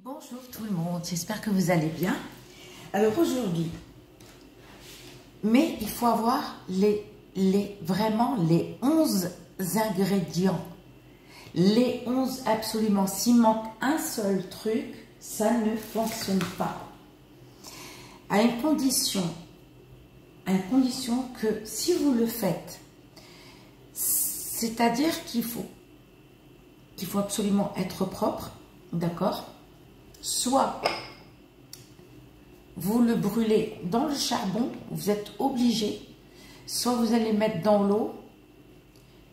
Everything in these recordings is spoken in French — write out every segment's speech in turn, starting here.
Bonjour tout le monde, j'espère que vous allez bien. Alors aujourd'hui, mais il faut avoir vraiment les 11 ingrédients. Les 11 absolument. S'il manque un seul truc, ça ne fonctionne pas. À une condition que si vous le faites, c'est-à-dire qu'il faut absolument être propre, d'accord? Soit vous le brûlez dans le charbon, vous êtes obligé, soit vous allez mettre dans l'eau,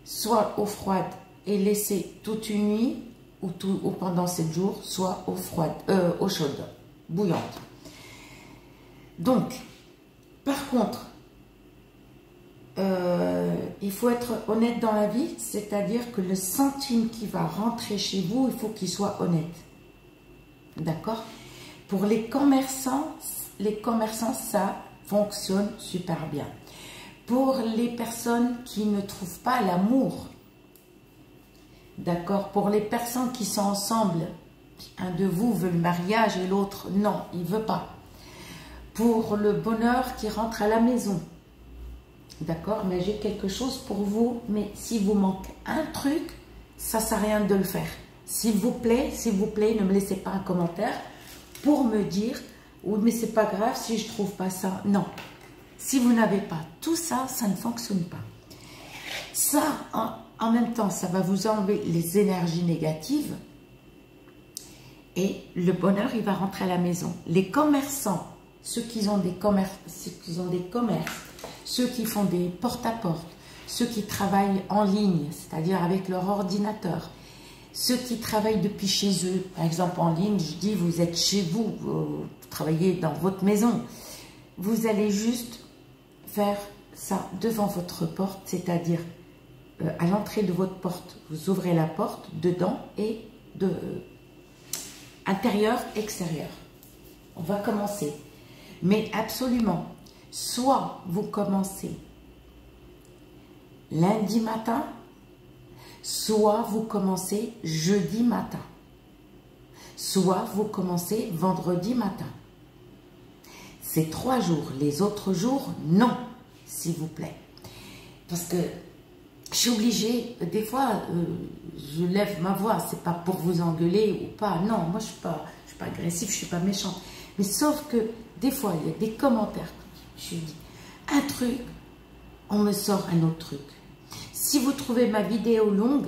soit eau froide et laisser toute une nuit ou pendant 7 jours, soit eau chaude, bouillante. Donc, par contre, il faut être honnête dans la vie, c'est-à-dire que le centime qui va rentrer chez vous, il faut qu'il soit honnête. D'accord? Pour les commerçants, ça fonctionne super bien. Pour les personnes qui ne trouvent pas l'amour, d'accord? Pour les personnes qui sont ensemble, un de vous veut le mariage et l'autre, non, il ne veut pas. Pour le bonheur qui rentre à la maison, d'accord? Mais j'ai quelque chose pour vous, mais s'il vous manque un truc, ça ne sert à rien de le faire. S'il vous plaît, ne me laissez pas un commentaire pour me dire « Oui, mais c'est pas grave si je trouve pas ça. » Non. Si vous n'avez pas tout ça, ça ne fonctionne pas. Ça, en même temps, ça va vous enlever les énergies négatives et le bonheur, il va rentrer à la maison. Les commerçants, ceux qui ont des commerces, ceux qui font des porte-à-porte, ceux qui travaillent en ligne, c'est-à-dire avec leur ordinateur, ceux qui travaillent depuis chez eux, par exemple en ligne, je dis vous êtes chez vous, vous travaillez dans votre maison, vous allez juste faire ça devant votre porte, c'est-à-dire à l'entrée de votre porte, vous ouvrez la porte dedans et de intérieur, extérieur. On va commencer, mais absolument, soit vous commencez lundi matin, soit vous commencez jeudi matin, soit vous commencez vendredi matin. C'est 3 jours. Les autres jours, non, s'il vous plaît. Parce que je suis obligée, des fois, je lève ma voix, c'est pas pour vous engueuler ou pas. Non, moi, je suis pas agressive, je suis pas méchante. Mais sauf que, des fois, il y a des commentaires. Je dis un truc, on me sort un autre truc. Si vous trouvez ma vidéo longue,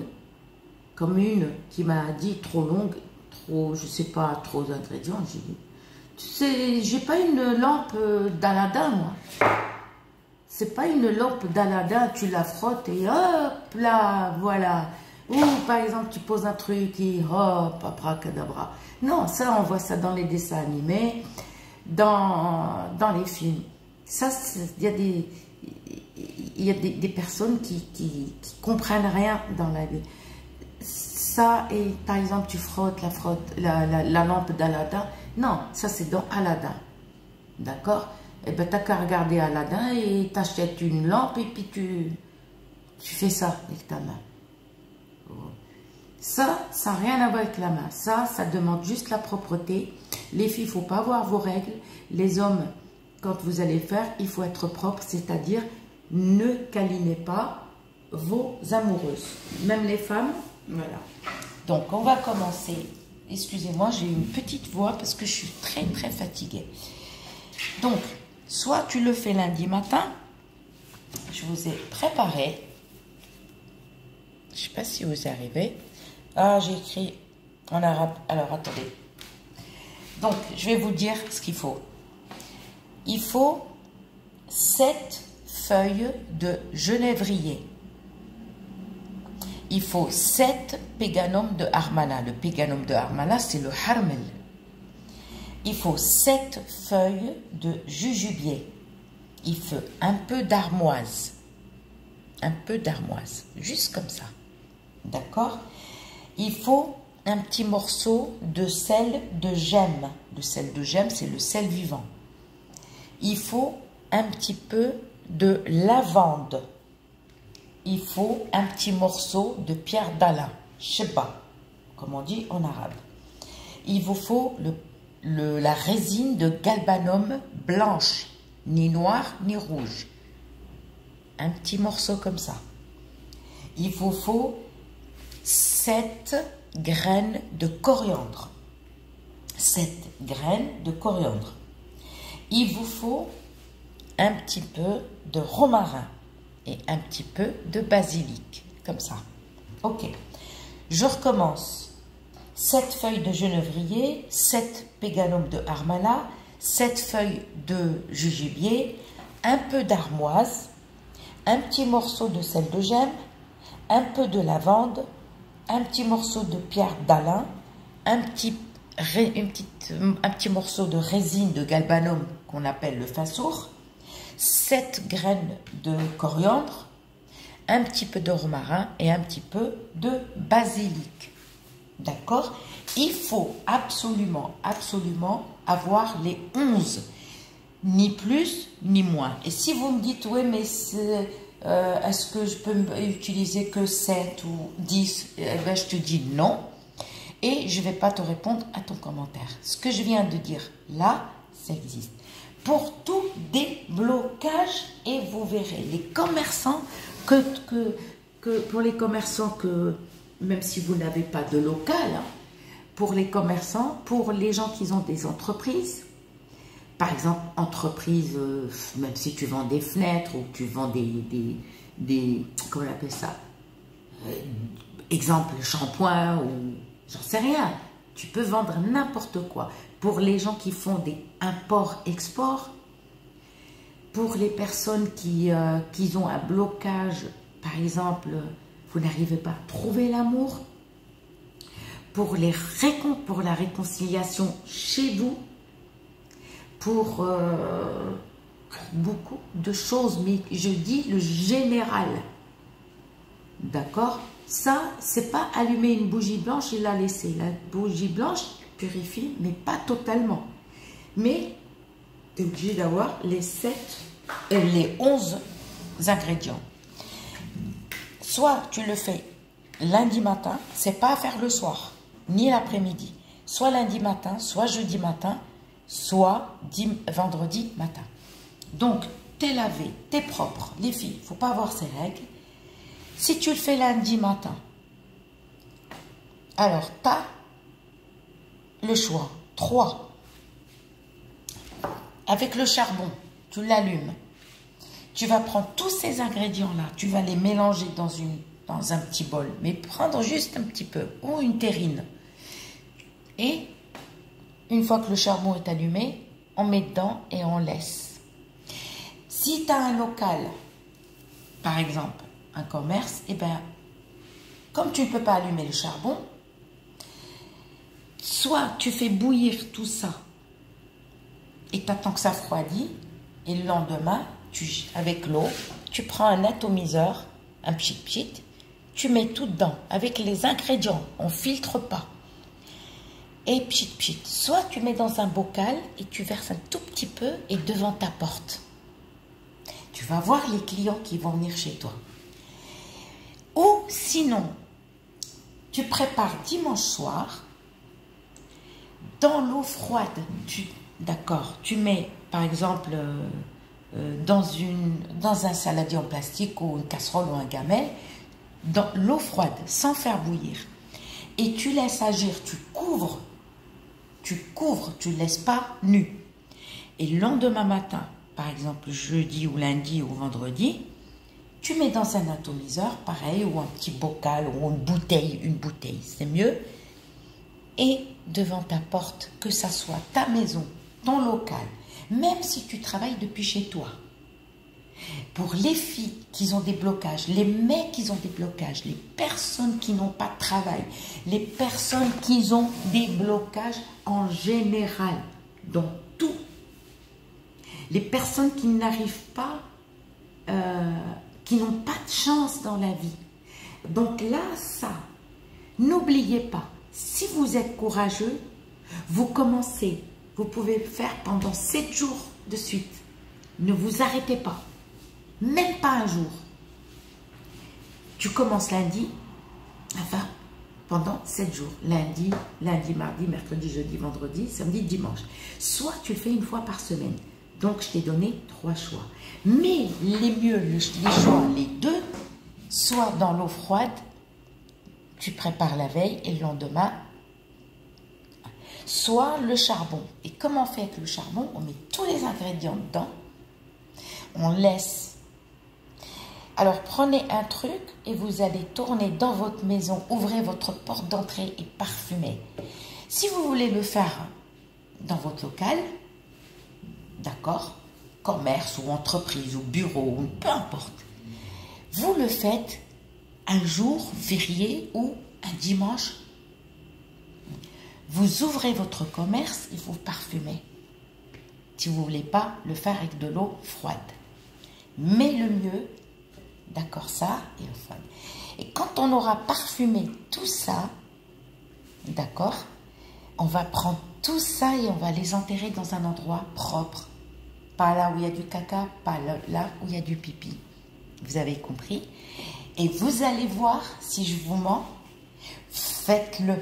comme une qui m'a dit trop longue, trop, je sais pas, trop d'ingrédients, j'ai dit, tu sais, j'ai pas une lampe d'Aladin, moi. C'est pas une lampe d'Aladin, tu la frottes et hop là, voilà. Ou par exemple, tu poses un truc et hop, abracadabra. Non, ça, on voit ça dans les dessins animés, dans les films. Ça, il y a des personnes qui comprennent rien dans la vie. Ça, et par exemple, tu frottes la lampe d'Aladin. Non, ça c'est dans Aladin. D'accord? Et bien, tu n'as qu'à regarder Aladin et t'achètes une lampe et puis tu fais ça avec ta main. Ça n'a rien à voir avec la main. Ça demande juste la propreté. Les filles, il ne faut pas avoir vos règles. Les hommes, quand vous allez faire, il faut être propre, c'est-à-dire ne câlinez pas vos amoureuses. Même les femmes, voilà. Donc, on va commencer. Excusez-moi, j'ai une petite voix parce que je suis très, très fatiguée. Donc, soit tu le fais lundi matin. Je vous ai préparé. Je ne sais pas si vous arrivez. Ah, j'ai écrit en arabe. Alors, attendez. Donc, je vais vous dire ce qu'il faut. Il faut 7 feuilles de genévrier. Il faut 7 péganums de harmala. Le péganum de harmala, c'est le harmel. Il faut 7 feuilles de jujubier. Il faut un peu d'armoise. Un peu d'armoise. Juste comme ça. D'accord? Il faut un petit morceau de sel de gemme. Le sel de gemme, c'est le sel vivant. Il faut un petit peu de lavande. Il faut un petit morceau de pierre d'Alain, sheba, comme on dit en arabe. il vous faut la résine de galbanum blanche, ni noire ni rouge. Un petit morceau comme ça. Il vous faut 7 graines de coriandre. 7 graines de coriandre. Il vous faut un petit peu de romarin et un petit peu de basilic, comme ça. Ok, je recommence. 7 feuilles de genévrier, 7 péganums de harmala, 7 feuilles de jujubier, un peu d'armoise, un petit morceau de sel de gemme, un peu de lavande, un petit morceau de pierre d'Alain, un petit morceau de résine de galbanum qu'on appelle le fassour, 7 graines de coriandre, un petit peu de romarin et un petit peu de basilic. D'accord? Il faut absolument, absolument avoir les 11, ni plus ni moins. Et si vous me dites, oui, mais est-ce que je peux utiliser que 7 ou 10? Eh ben, je te dis non. Et je ne vais pas te répondre à ton commentaire. Ce que je viens de dire là, ça existe. Pour tout déblocage, et vous verrez, les commerçants, pour les commerçants même si vous n'avez pas de local, hein, pour les commerçants, pour les gens qui ont des entreprises, par exemple, entreprise, même si tu vends des fenêtres ou tu vends comment on appelle ça, exemple, shampoing ou j'en sais rien, tu peux vendre n'importe quoi. Pour les gens qui font des import-export, pour les personnes qui ont un blocage, par exemple, vous n'arrivez pas à trouver l'amour, pour la réconciliation chez vous, pour beaucoup de choses, mais je dis le général. D'accord? Ça, c'est pas allumer une bougie blanche et la laisser. La bougie blanche purifie, mais pas totalement. Mais tu es obligé d'avoir les 11 ingrédients. Soit tu le fais lundi matin, c'est pas à faire le soir, ni l'après-midi. Soit lundi matin, soit jeudi matin, soit vendredi matin. Donc, t'es lavé, t'es propre. Les filles, il ne faut pas avoir ces règles. Si tu le fais lundi matin, alors tu as le choix. 3. Avec le charbon, tu l'allumes. Tu vas prendre tous ces ingrédients-là, tu vas les mélanger dans un petit bol, mais prendre juste un petit peu, ou une terrine. Et une fois que le charbon est allumé, on met dedans et on laisse. Si tu as un local, par exemple, un commerce, et bien, comme tu ne peux pas allumer le charbon, soit tu fais bouillir tout ça et tu attends que ça refroidit, et le lendemain, avec l'eau, tu prends un atomiseur, un pchit-pchit, tu mets tout dedans, avec les ingrédients, on ne filtre pas. Et pchit-pchit, soit tu mets dans un bocal et tu verses un tout petit peu et devant ta porte. Tu vas voir les clients qui vont venir chez toi. Ou sinon, tu prépares dimanche soir, dans l'eau froide, tu mets par exemple dans un saladier en plastique ou une casserole ou un gamelle, dans l'eau froide, sans faire bouillir. Et tu laisses agir, tu couvres, tu ne laisses pas nu. Et le lendemain matin, par exemple jeudi ou lundi ou vendredi, tu mets dans un atomiseur, pareil, ou un petit bocal, ou une bouteille, c'est mieux. Et devant ta porte, que ça soit ta maison, ton local, même si tu travailles depuis chez toi. Pour les filles qui ont des blocages, les mecs qui ont des blocages, les personnes qui n'ont pas de travail, les personnes qui ont des blocages en général, dans tout. Les personnes qui n'arrivent pas, qui n'ont pas de chance dans la vie. Donc là, ça, n'oubliez pas, si vous êtes courageux, vous commencez, vous pouvez le faire pendant 7 jours de suite. Ne vous arrêtez pas, même pas un jour. Tu commences lundi, enfin, pendant 7 jours. Lundi, mardi, mercredi, jeudi, vendredi, samedi, dimanche. Soit tu le fais une fois par semaine. Donc, je t'ai donné 3 choix. Mais les mieux, les choix, les 2, soit dans l'eau froide, tu prépares la veille et le lendemain, soit le charbon. Et comment on fait avec le charbon? On met tous les ingrédients dedans. On laisse. Alors, prenez un truc et vous allez tourner dans votre maison. Ouvrez votre porte d'entrée et parfumez. Si vous voulez le faire dans votre local, d'accord, commerce ou entreprise ou bureau, ou peu importe, vous le faites un jour férié ou un dimanche. Vous ouvrez votre commerce et vous parfumez. Si vous ne voulez pas le faire avec de l'eau froide. Mais le mieux, d'accord, ça et l'eau froide. Et quand on aura parfumé tout ça, d'accord, on va prendre tout ça et on va les enterrer dans un endroit propre. Pas là où il y a du caca, pas là où il y a du pipi. Vous avez compris? Et vous allez voir, si je vous mens, faites-le.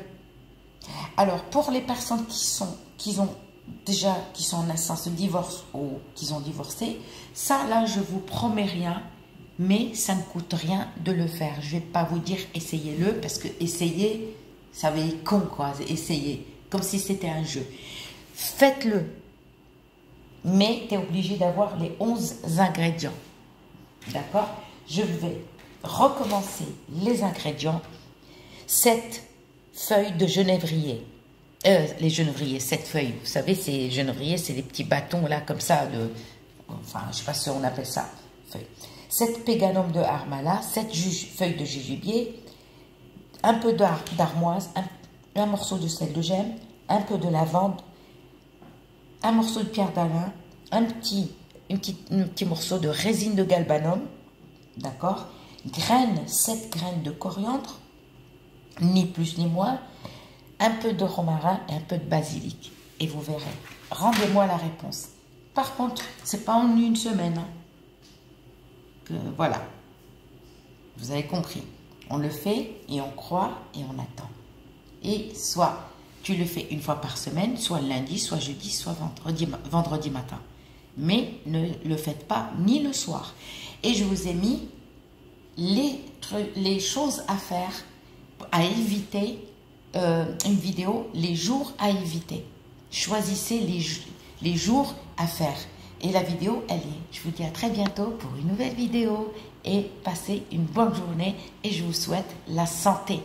Alors, pour les personnes qui sont en instance de divorce ou qui ont divorcé, ça, là, je vous promets rien, mais ça ne coûte rien de le faire. Je ne vais pas vous dire essayez-le, parce que essayer, ça veut dire con, quoi, essayer, comme si c'était un jeu. Faites-le, mais tu es obligé d'avoir les 11 ingrédients. D'accord? Je vais recommencer les ingrédients. 7 feuilles de genévrier. Les genévriers, 7 feuilles. Vous savez, ces genévriers, c'est des petits bâtons là, comme ça, enfin, je ne sais pas si on appelle ça feuilles. 7 péganums de harmala, 7 feuilles de jujubier, un peu d'armoise, un morceau de sel de gemme, un peu de lavande, un morceau de pierre d'Alain, un petit morceau de résine de galbanum, d'accord, 7 graines de coriandre, ni plus ni moins, un peu de romarin et un peu de basilic. Et vous verrez. Rendez-moi la réponse. Par contre, c'est pas en une semaine. Voilà. Vous avez compris. On le fait et on croit et on attend. Et soit tu le fais une fois par semaine, soit lundi, soit jeudi, soit vendredi matin. Mais ne le faites pas ni le soir. Et je vous ai mis les choses à faire, à éviter, une vidéo, les jours à éviter. Choisissez les jours à faire. Et la vidéo, elle est. Je vous dis à très bientôt pour une nouvelle vidéo et passez une bonne journée et je vous souhaite la santé.